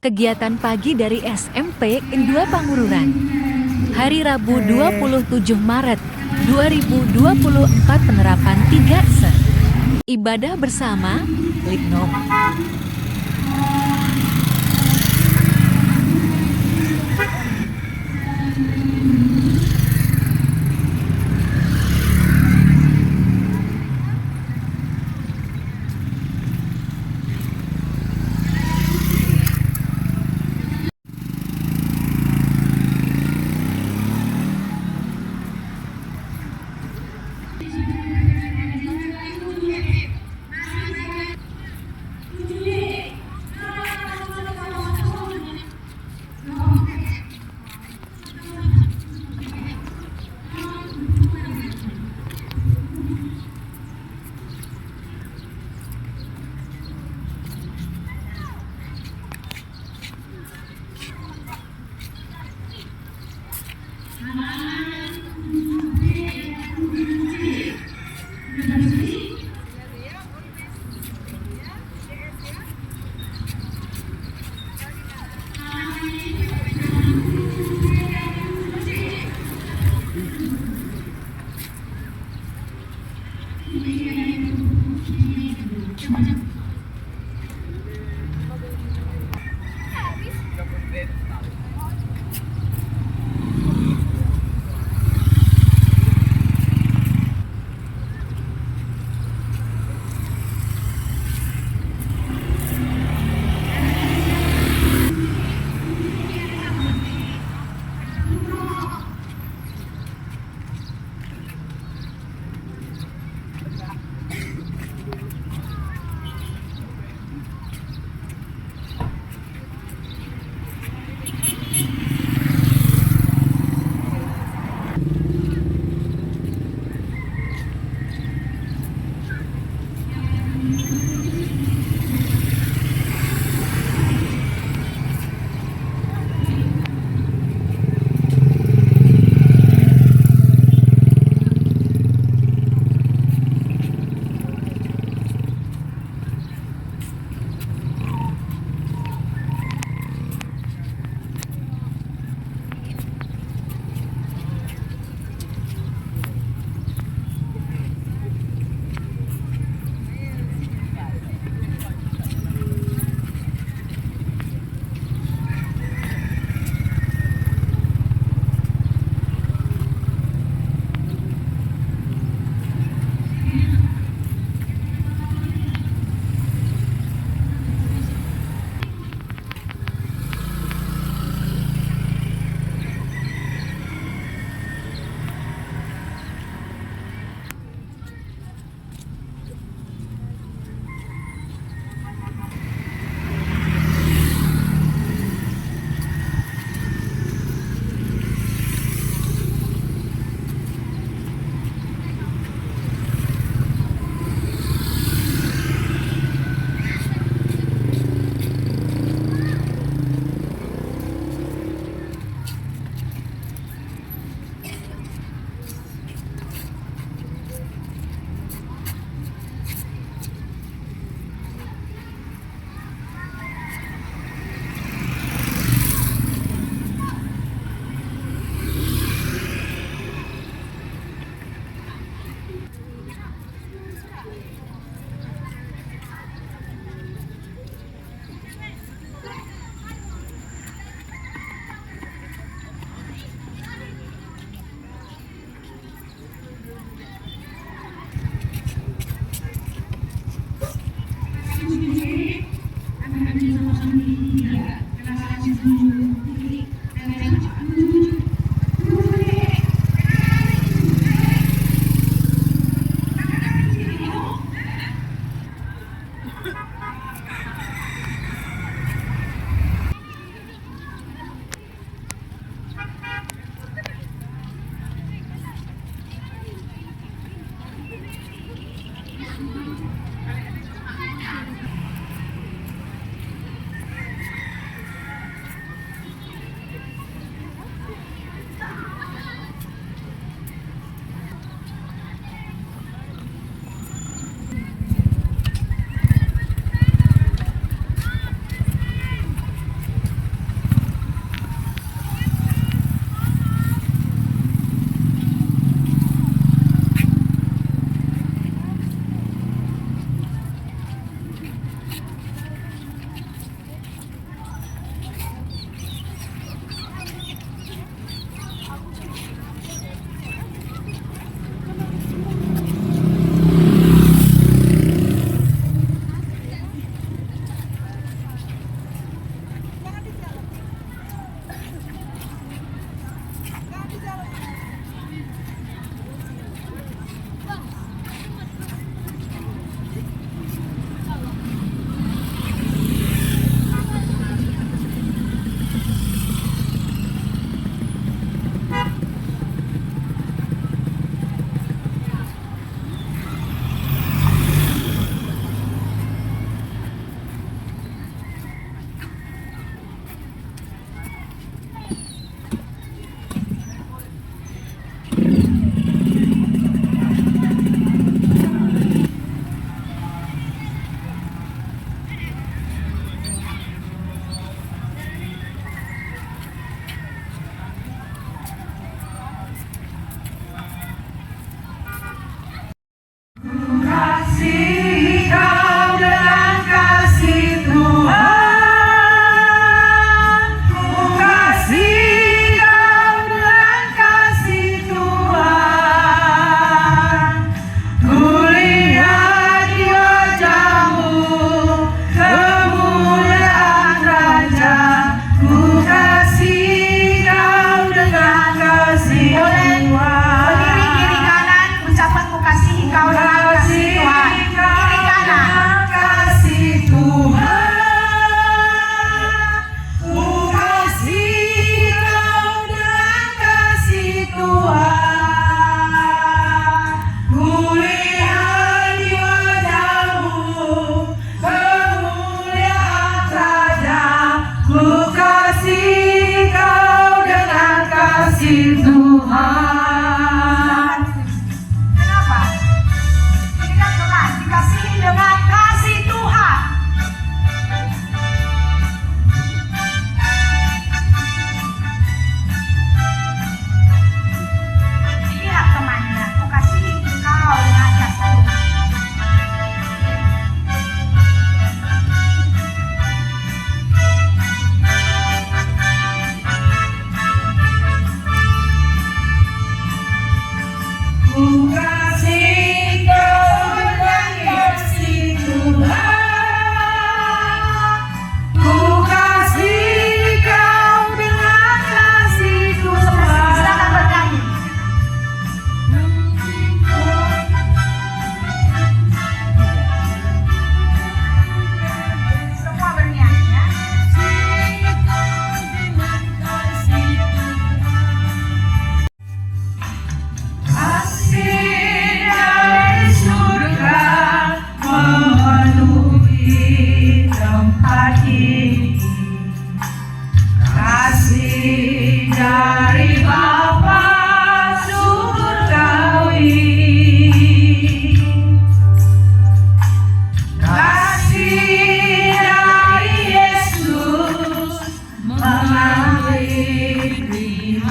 Kegiatan pagi dari SMP N 2 Pangururan. Hari Rabu 27 Maret 2024 penerapan 3 Ibadah bersama, Litnom.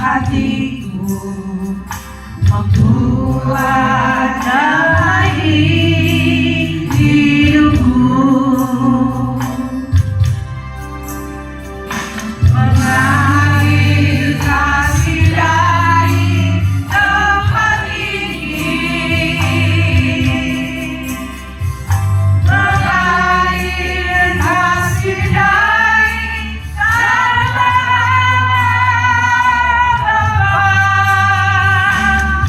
hatiku, membuat damai hidupku, mengalir kasih dari tempat ini, mengalir kasih dari tanah Bapa,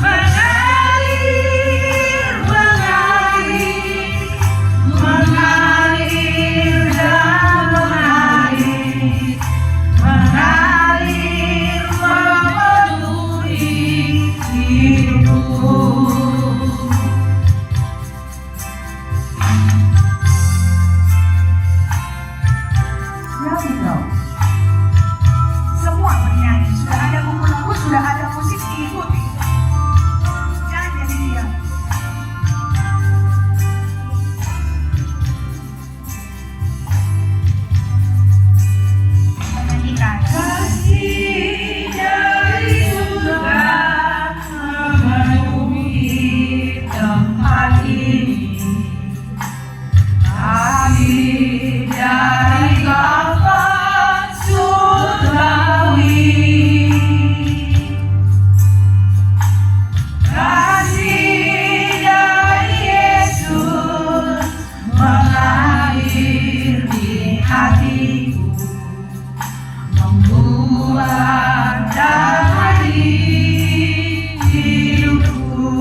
mengalir, mengalir dan mengalir, mengalir memenuhi hidupku. Ya betul. Semua bernyanyi, sudah ada buku lagu, sudah ada musik, diikuti. Jangan jadi diam. Menyanyikan kasih dari surga memenuhi tempat ini, kasih dari Bapa surgawi, kasih dari Yesus mengalir di hatiku, membuat damai hidupku,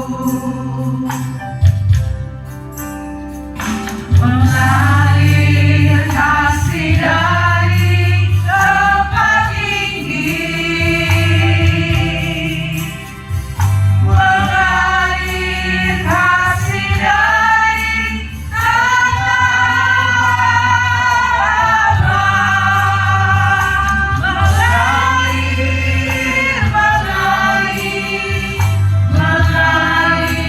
mengalir kasih dari tempat tinggi, mengalir kasih dari tanah Bapa, mengalir, mengalir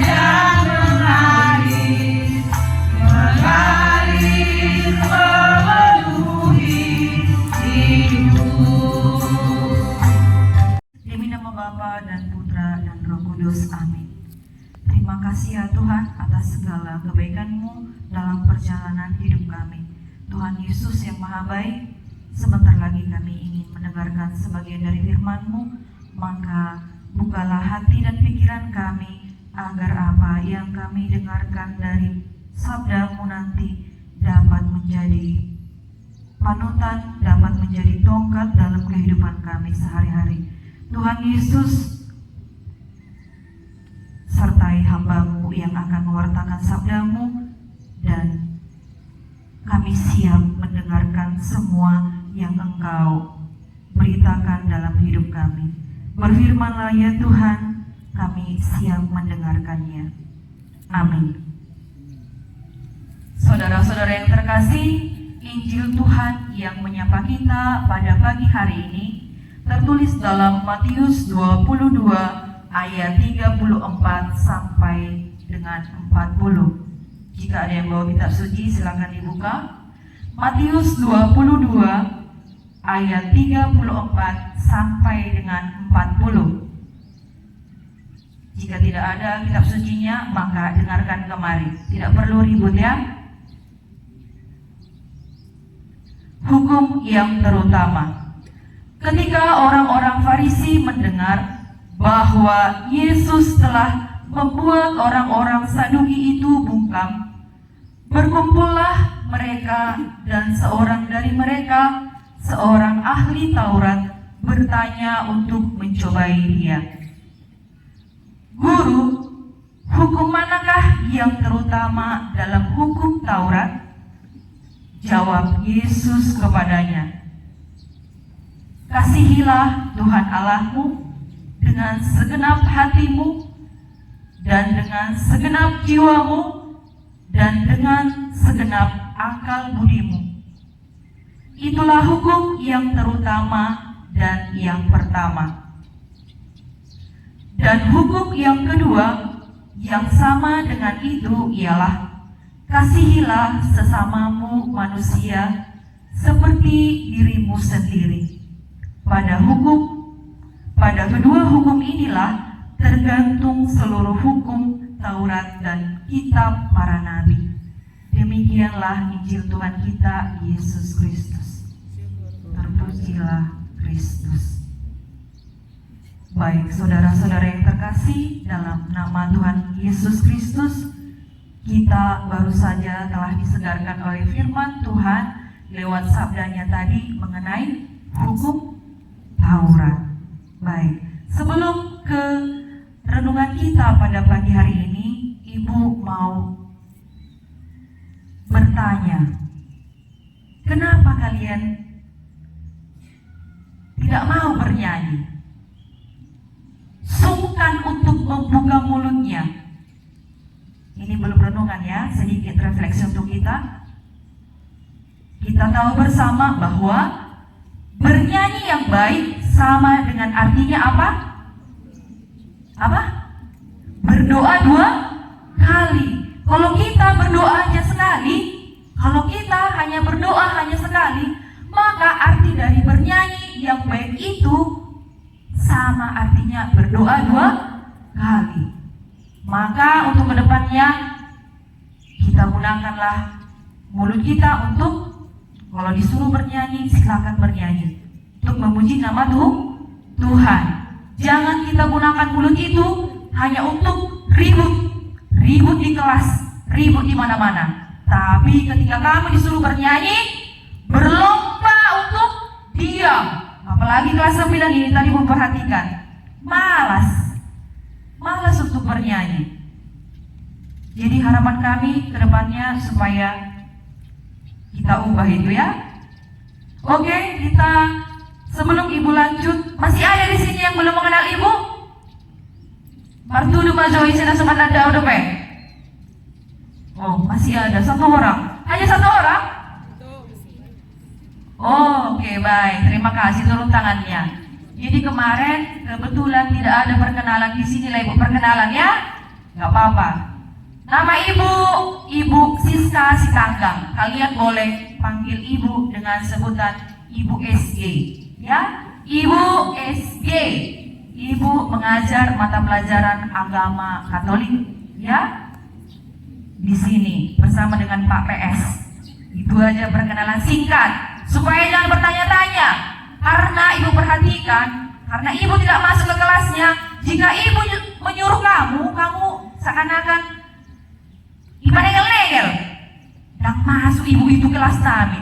dan mengalir, mengalir memenuhi hidupku. Demi nama Bapa dan Putra dan Roh Kudus, amin. Terima kasih ya Tuhan atas segala kebaikan-Mu dalam perjalanan hidup kami. Tuhan Yesus yang Maha Baik, sebentar lagi kami ingin mendengarkan sebagian dari firman-Mu, maka bukalah hati dan pikiran kami agar apa yang kami dengarkan dari sabda-Mu nanti dapat menjadi panutan, dapat menjadi tongkat dalam kehidupan kami sehari-hari. Tuhan Yesus, sertai hamba-Mu yang akan mewartakan sabda-Mu, dan kami siap mendengarkan semua yang Engkau beritakan dalam hidup kami. Berfirman-Lah ya Tuhan, kami siap mendengarkannya. Amin. Saudara-saudara yang terkasih, Injil Tuhan yang menyapa kita pada pagi hari ini tertulis dalam Matius 22 ayat 34 sampai dengan 40. Jika ada yang bawa kitab suci, silakan dibuka. Matius 22 ayat 34 sampai dengan 40. Jika tidak ada kitab sucinya, maka dengarkan kemari. Tidak perlu ribut ya. Hukum yang terutama. Ketika orang-orang Farisi mendengar bahwa Yesus telah membuat orang-orang Saduki itu bungkam, berkumpullah mereka, dan seorang dari mereka, seorang ahli Taurat, bertanya untuk mencobai dia. Guru, hukum manakah yang terutama dalam hukum Taurat? Jawab Yesus kepadanya, kasihilah Tuhan Allahmu dengan segenap hatimu, dan dengan segenap jiwamu, dan dengan segenap akal budimu. Itulah hukum yang terutama dan yang pertama. Dan hukum yang kedua yang sama dengan itu ialah, kasihilah sesamamu manusia seperti dirimu sendiri. Pada hukum, Pada kedua hukum inilah tergantung seluruh hukum Taurat dan kitab para nabi. Demikianlah Injil Tuhan kita Yesus Kristus. Terpujilah Kristus. Baik, saudara-saudara yang terkasih, dalam nama Tuhan Yesus Kristus, kita baru saja telah disegarkan oleh firman Tuhan lewat sabdanya tadi mengenai hukum Taurat. Baik, sebelum ke renungan kita pada pagi hari ini, Ibu mau bertanya, kenapa kalian tidak mau bernyanyi? Sungkan untuk membuka mulutnya. Ini belum renungan ya, sedikit refleksi untuk kita. Kita tahu bersama bahwa bernyanyi yang baik sama dengan artinya apa? Apa? Berdoa 2 kali. Kalau kita berdoa hanya sekali, kalau kita hanya berdoa hanya sekali, maka arti dari bernyanyi yang baik itu sama artinya berdoa 2 kali. Maka untuk kedepannya kita gunakanlah mulut kita untuk, kalau disuruh bernyanyi silakan bernyanyi untuk memuji nama Tuhan. Jangan kita gunakan mulut itu hanya untuk ribut di kelas, ribut di mana-mana. Tapi ketika kamu disuruh bernyanyi, berlomba untuk diam. Apalagi kelas 9 ini tadi memperhatikan, malas untuk bernyanyi. Jadi harapan kami ke depannya supaya kita ubah itu ya. Oke, kita sebelum Ibu lanjut, masih ada di sini yang belum mengenal Ibu? Martudu Majoi Sina Sumat Anda udah pe? Oh, masih ada satu orang. Hanya satu orang? Oh, oke, baik. Terima kasih, turun tangannya. Jadi kemarin kebetulan tidak ada perkenalan di sini lah Ibu, perkenalan ya? Gak apa-apa. Nama Ibu Siska Sitanggang. Kalian boleh panggil Ibu dengan sebutan Ibu SG, ya? Ibu SG. Ibu mengajar mata pelajaran agama Katolik, ya? Di sini bersama dengan Pak PS. Itu aja perkenalan singkat supaya jangan bertanya-tanya. Karena Ibu perhatikan, karena Ibu tidak masuk ke kelasnya, jika Ibu menyuruh kamu seakan-akan ibadah dan masuk Ibu itu kelas kami.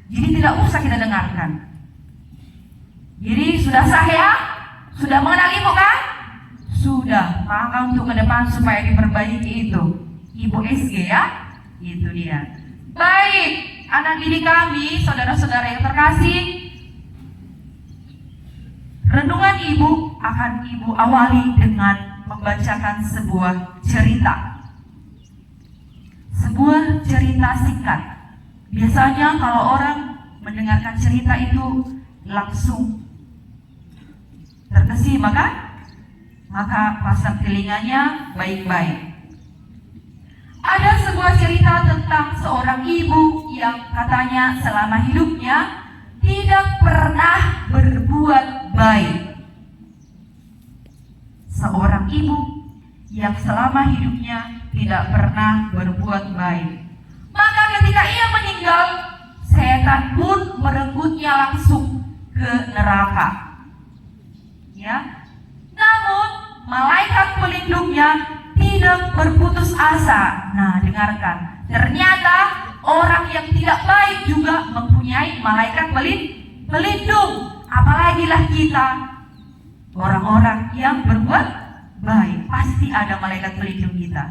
Jadi tidak usah kita dengarkan. Jadi sudah sah ya? Sudah mengenal Ibu kan? Sudah. Maka untuk ke depan supaya diperbaiki itu Ibu SG ya? Itu dia. Baik, anak didik kami, saudara-saudara yang terkasih, renungan Ibu akan Ibu awali dengan membacakan sebuah cerita. Sebuah cerita singkat. Biasanya kalau orang mendengarkan cerita itu langsung terkesima kan? Maka pasang telinganya baik-baik. Ada sebuah cerita tentang seorang ibu yang katanya selama hidupnya tidak pernah berbuat baik. Seorang ibu yang selama hidupnya tidak pernah berbuat baik. Maka ketika ia meninggal, setan pun merenggutnya langsung ke neraka. Ya. Namun malaikat pelindungnya tidak berputus asa. Nah, dengarkan. Ternyata orang yang tidak baik juga mempunyai malaikat pelindung. Apalagi lah kita, orang-orang yang berbuat baik, pasti ada malaikat pelindung kita.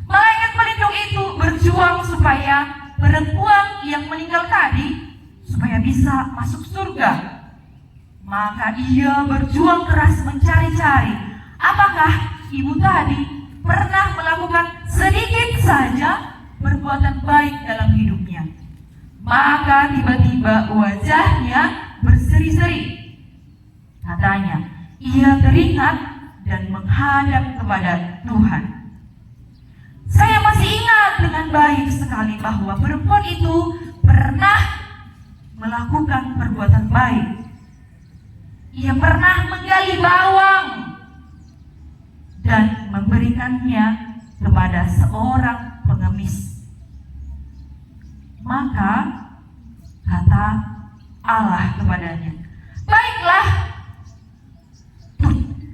Malaikat pelindung itu berjuang supaya perempuan yang meninggal tadi supaya bisa masuk surga. Maka ia berjuang keras mencari-cari apakah ibu tadi pernah melakukan sedikit saja perbuatan baik dalam hidupnya. Maka tiba-tiba wajahnya berseri-seri. Katanya, ia teringat dan menghadap kepada Tuhan. Saya masih ingat dengan baik sekali bahwa perempuan itu pernah melakukan perbuatan baik. ia pernah menggali bawang dan memberikannya kepada seorang pengemis. Maka kata Allah kepadanya, baiklah,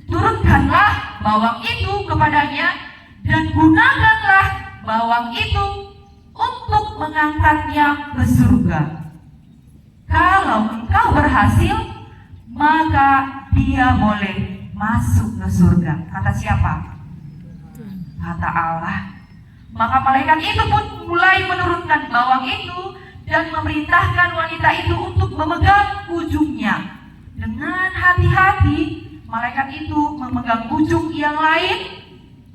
turunkanlah bawang itu kepadanya dan gunakanlah bawang itu untuk mengangkatnya ke surga. Kalau engkau berhasil, maka dia boleh masuk ke surga. Kata siapa? Kata Allah. Maka malaikat itu pun mulai menurunkan bawang itu dan memerintahkan wanita itu untuk memegang ujungnya. Dengan hati-hati malaikat itu memegang ujung yang lain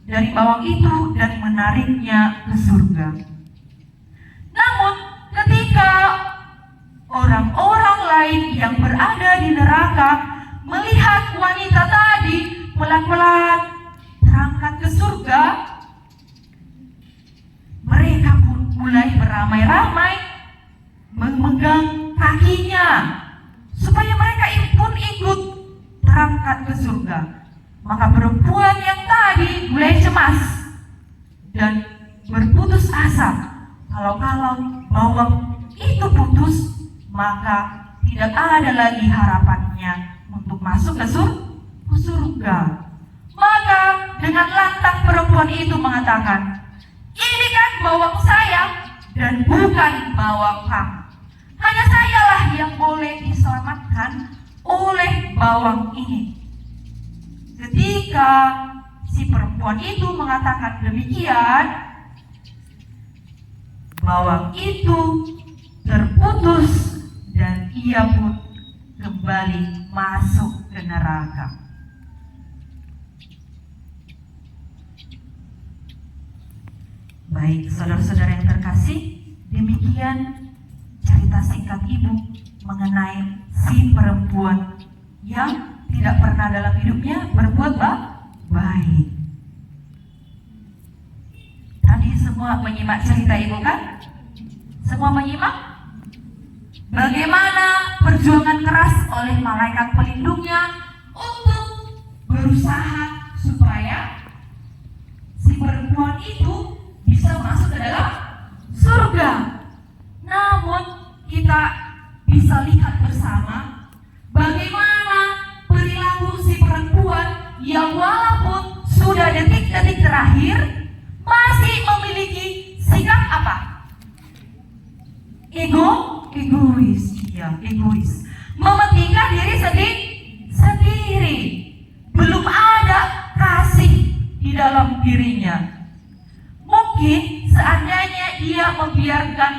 dari bawang itu dan menariknya ke surga. Namun ketika orang-orang lain yang berada di neraka melihat wanita tadi pelan-pelan terangkat ke surga, mereka pun mulai beramai-ramai memegang kakinya supaya mereka pun ikut terangkat ke surga. Maka perempuan yang tadi mulai cemas dan berputus asa. Kalau bawang itu putus, maka tidak ada lagi harapannya untuk masuk ke surga. Maka dengan lantang perempuan itu mengatakan, ini kan bawang saya dan bukan bawang kamu. Hanya sayalah yang boleh diselamatkan oleh bawang ini. Ketika si perempuan itu mengatakan demikian, bawang itu terputus dan ia pun kembali masuk ke neraka. Baik, saudara-saudara yang terkasih, demikian cerita singkat ibu mengenai si perempuan yang tidak pernah dalam hidupnya berbuat baik. Tadi semua menyimak cerita ibu kan? Semua menyimak? Bagaimana perjuangan keras oleh malaikat pelindungnya untuk berusaha supaya si perempuan itu bisa masuk ke dalam surga. Namun kita bisa lihat bersama bagaimana perilaku si perempuan yang walaupun sudah detik-detik terakhir masih memiliki sikap apa? Egois. Mementingkan diri sendiri. Belum ada kasih di dalam dirinya. Mungkin seandainya dia membiarkan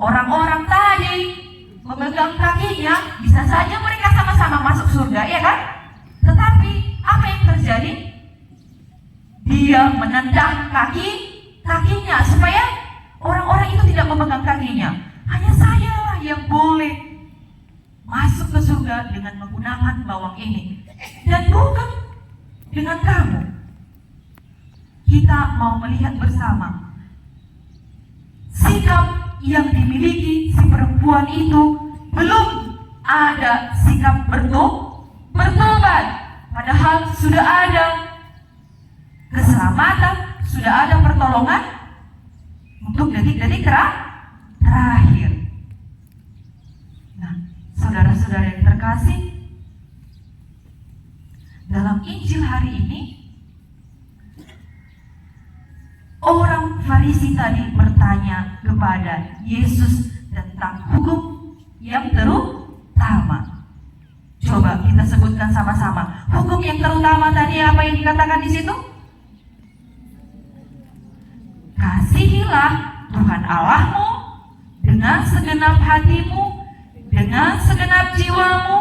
orang-orang tadi memegang kakinya, bisa saja mereka sama-sama masuk surga, ya kan? Tetapi apa yang terjadi? Dia menendang kakinya supaya orang-orang itu tidak memegang kakinya. Hanya saya yang boleh masuk ke surga dengan menggunakan bawang ini, dan bukan dengan kamu. Kita mau melihat bersama sikap yang dimiliki si perempuan itu. Belum ada sikap bertobat, padahal sudah ada keselamatan, sudah ada pertolongan untuk detik-detik terakhir. Nah, saudara-saudara yang terkasih, dalam Injil hari ini orang Farisi tadi bertanya kepada Yesus tentang hukum yang terutama. Coba kita sebutkan sama-sama. Hukum yang terutama tadi apa yang dikatakan di situ? Kasihilah Tuhan Allahmu dengan segenap hatimu, dengan segenap jiwamu,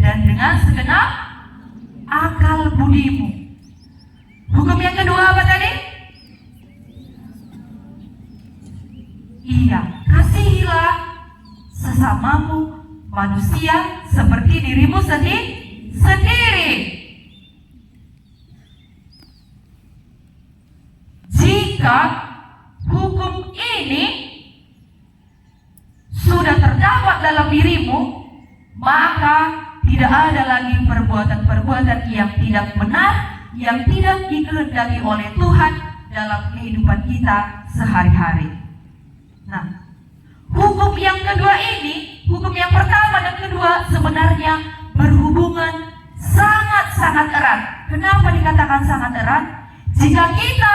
dan dengan segenap akal budimu. Hukum yang kedua apa tadi? Iya, kasihilah sesamamu manusia seperti dirimu sendiri. Jika hukum ini sudah terdapat dalam dirimu, maka Tidak ada lagi perbuatan-perbuatan yang tidak benar, yang tidak dikehendaki oleh Tuhan dalam kehidupan kita sehari-hari. Nah, hukum yang kedua ini, hukum yang pertama dan kedua sebenarnya berhubungan sangat-sangat erat. Kenapa dikatakan sangat erat? Jika kita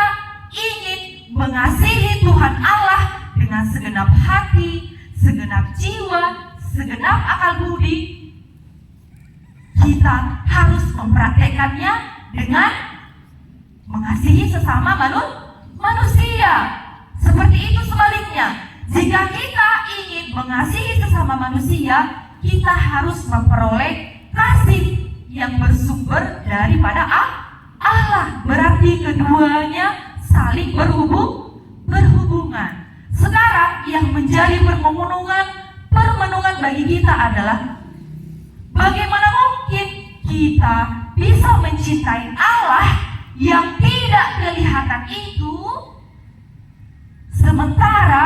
ingin mengasihi Tuhan Allah dengan segenap hati, segenap jiwa, segenap akal budi, kita harus mempraktekannya dengan mengasihi sesama manusia. Seperti itu sebaliknya. Jika kita ingin mengasihi sesama manusia, kita harus memperoleh kasih yang bersumber daripada Allah. Berarti keduanya saling berhubungan. Sekarang yang menjadi permenungan bagi kita adalah bagaimana mungkin kita bisa mencintai Allah yang tidak kelihatan itu, sementara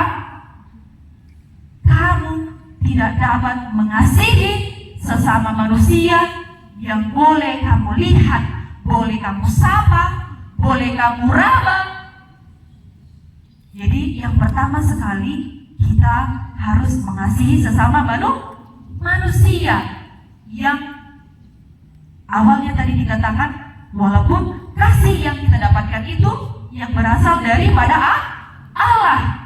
kamu tidak dapat mengasihi sesama manusia yang boleh kamu lihat, boleh kamu sapa, boleh kamu raba. Jadi yang pertama sekali kita harus mengasihi sesama manusia yang awalnya tadi dikatakan walaupun kasih yang kita dapatkan itu yang berasal daripada Allah.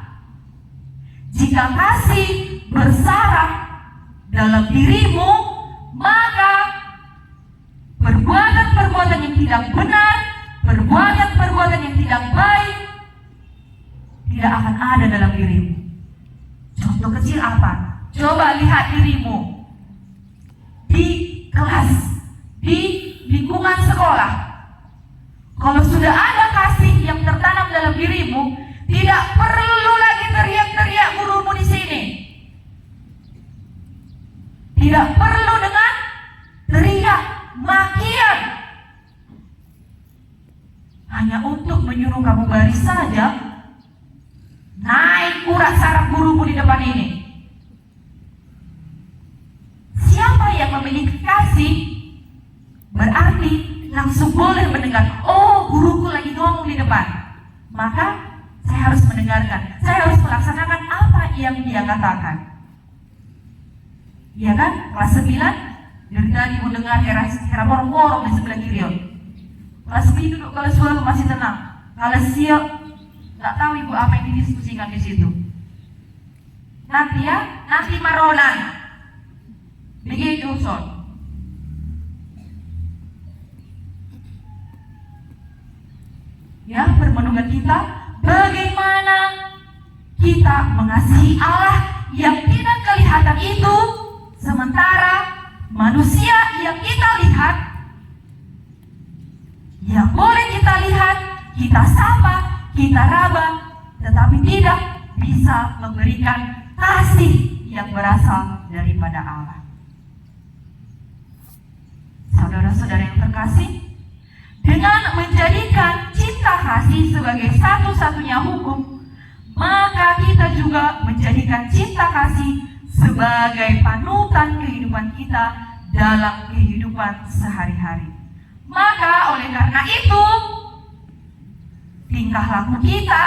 Jika kasih bersarang dalam dirimu, maka perbuatan-perbuatan yang tidak benar, perbuatan-perbuatan yang tidak baik tidak akan ada dalam dirimu. Contoh kecil apa? Coba lihat dirimu di kelas, di lingkungan sekolah. Kalau sudah ada kasih yang tertanam dalam dirimu, tidak perlu lagi teriak-teriak gurumu di sini. Tidak perlu dengan teriak makian. Hanya untuk menyuruh kamu baris saja, naik urat saraf gurumu di depan ini. Siapa yang memiliki kasih berarti langsung boleh mendengar, oh guruku lagi ngomong di depan, maka saya harus mendengarkan, saya harus melaksanakan apa yang dia katakan. Iya kan? Kelas 9 dari tadi mendengar Hera borong-borong di sebelah kiri. Kelas 9 duduk kelas 10 masih tenang. Kelas siap nggak tahu ibu apa yang didiskusikan di situ. Nanti maronan begitu son. Ya, permenungan kita bagaimana kita mengasihi Allah yang tidak kelihatan itu, sementara manusia yang kita lihat, yang boleh kita lihat, kita sapa, kita raba, tetapi tidak bisa memberikan kasih yang berasal daripada Allah. Saudara-saudara yang terkasih, dengan menjadikan cinta kasih sebagai satu-satunya hukum, maka kita juga menjadikan cinta kasih sebagai panutan kehidupan kita dalam kehidupan sehari-hari. Maka oleh karena itu, tingkah laku kita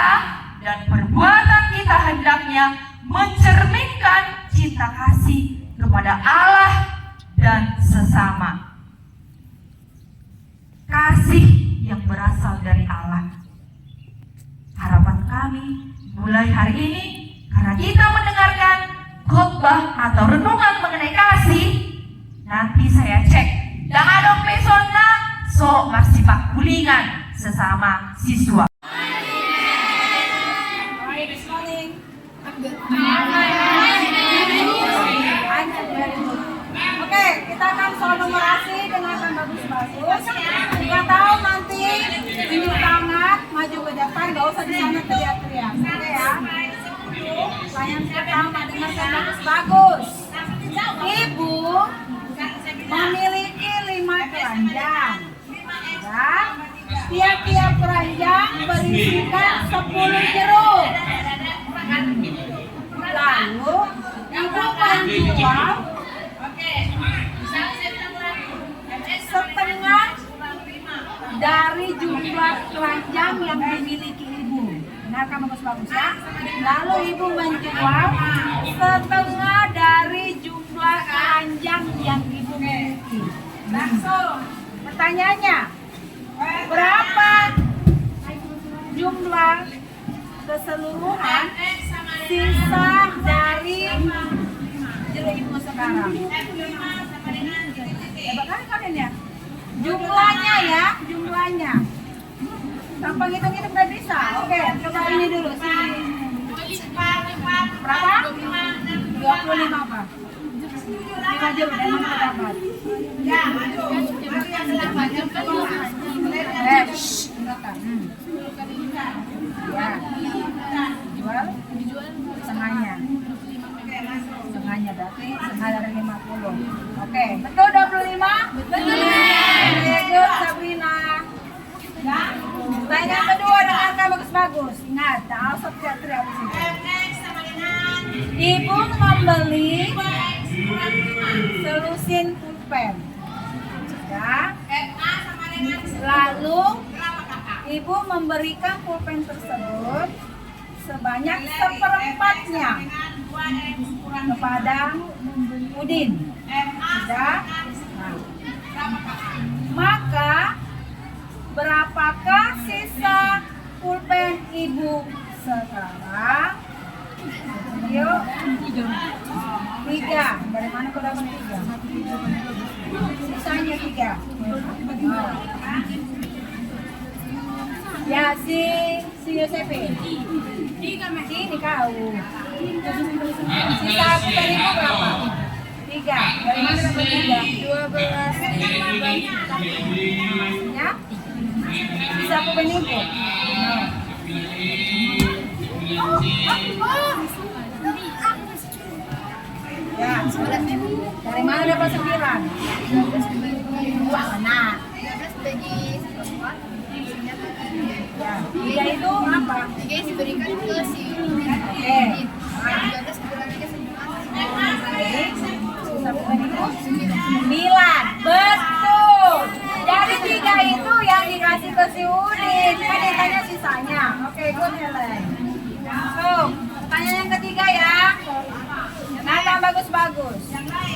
dan perbuatan kita hendaknya mencerminkan cinta kasih kepada Allah dan sesama. Kasih yang berasal dari Allah. Harapan kami mulai hari ini, karena kita mendengarkan khotbah atau renungan mengenai kasih, nanti saya cek jangan dong pesona so masih pak kulingan sesama siswa. Oke, kita akan soal numerasi dengan yang bagus-bagus. Jika tahu nanti tunjuk tangan, maju ke depan, gak usah di sana teriak-teriak. Oke ya. Yang pertama dengarkan bagus-bagus. Ibu memiliki 5 keranjang. Dan tiap-tiap keranjang berisikan 10 jeruk. Lalu ibu menjual keranjang yang dimiliki ibu. Dengarkan bagus-bagus ya. Lalu ibu menjual setengah dari jumlah keranjang yang ibu miliki. Pertanyaannya, berapa jumlah keseluruhan sisa dari jeruk ibu sekarang? Hebat kan kalian ya? Jumlahnya ya, jumlahnya. Tanpa ngitung-ngitung nggak bisa. Oke, coba ini dulu sini. Berapa? 25 apa? 5 jam dari mana dapat? Ya. Jual setengahnya. Setengahnya berarti setengah dari 50. Oke, betul 25? Betul. Good, Sabrina. Pertanyaan kedua dengarkan bagus-bagus. Ingat, jangan usah teriak-teriak di sini. Ibu membeli selusin pulpen. Ya. Lalu ibu memberikan pulpen tersebut sebanyak seperempatnya kepada Udin. Sudah? Nah. Maka berapakah sisa pulpen ibu sekarang? Yuk. 3. Dari mana kau dapat 3? Sisanya 3. Oh. Ya si Yosefe. Ini kau. Sisa pulpen ibu berapa? 3. Dari mana dapat 3? 12. Ya? Bisa pulpen ibu. Ya, dari mana dapat 9? Wah, benar. Ya, 3 itu apa? 3 diberikan ke si Oke. 13 dikurangi ke 9. Jadi, sisa pulpen ibu 9. Betul. Jadi 3 itu yang dikasih ke si Udin. Kan ditanya sisanya. Oke, good Helen. So, pertanyaan yang ketiga ya. Nah, bagus-bagus.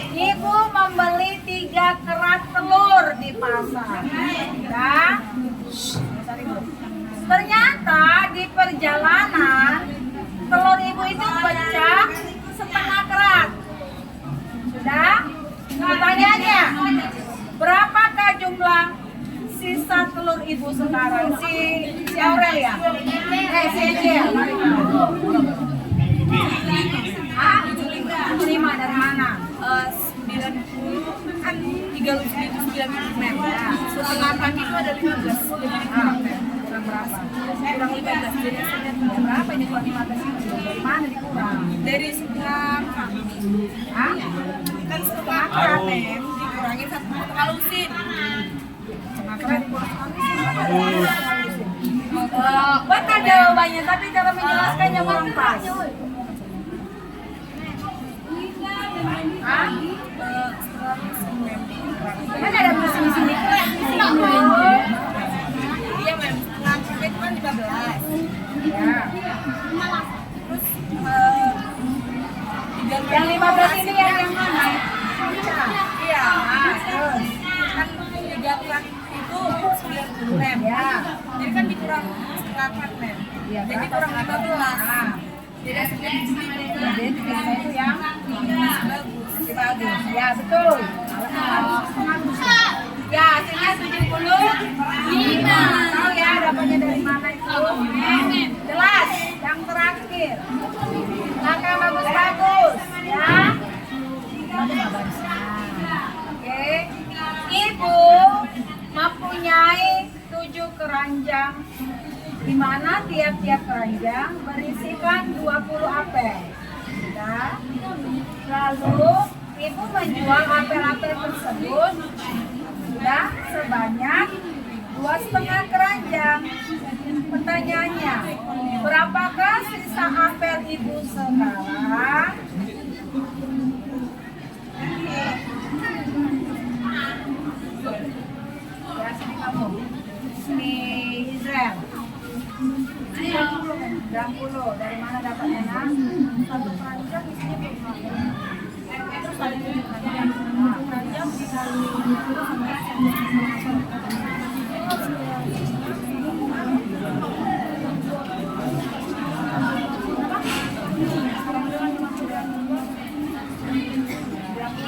Ibu membeli 3 kerat telur di pasar. Ya. Ternyata di perjalanan telur ibu itu pecah setengah kerat. Sudah? Pertanyaannya, berapakah jumlah sisa telur ibu sekarang? Si Aurel ya? Si Angel. Ah, 75 dari mana? 90 kan 3 itu 9 ya. Setengah pagi itu ada 15. Kurang berapa? Kurang 15. Jadi Berapa ini kurang 15 itu? Dari mana dikurang? dari setengah kami. Hah? Kan setengah kratem dikurangin 1 lusin. Setengah kerat dikurang betul jawabannya, tapi cara menjelaskannya kurang pas. Hah? Kan ada mesin di sini. Iya, Mem. Setengah kratem itu kan 15. Ya. Terus Yang 15 ini yang mana? iya. Terus. Kan 3 krat itu 90 Mem. Ya. Jadi kan dikurang setengah krat Mem. Iya, Jadi berapa kurang sekarang? 15. Nah, Jadi hasilnya di sini jadi tiga itu yang bagus. masih bagus. Ya, betul. Ya, hasilnya 75. Tahu ya dapatnya dari mana itu? Jelas. Yang terakhir. Langkah bagus-bagus. Ya. Oke. Ibu mempunyai 7 keranjang di mana tiap-tiap keranjang berisikan 20 apel. Ya. Lalu ibu menjual apel-apel tersebut sudah sebanyak 2,5 keranjang. Pertanyaannya, berapakah sisa apel ibu sekarang? Ya, sini kamu. Sini Israel.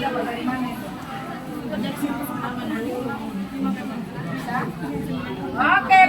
dapat dari mana itu? Dari situ sama dulu. Bisa? Oke,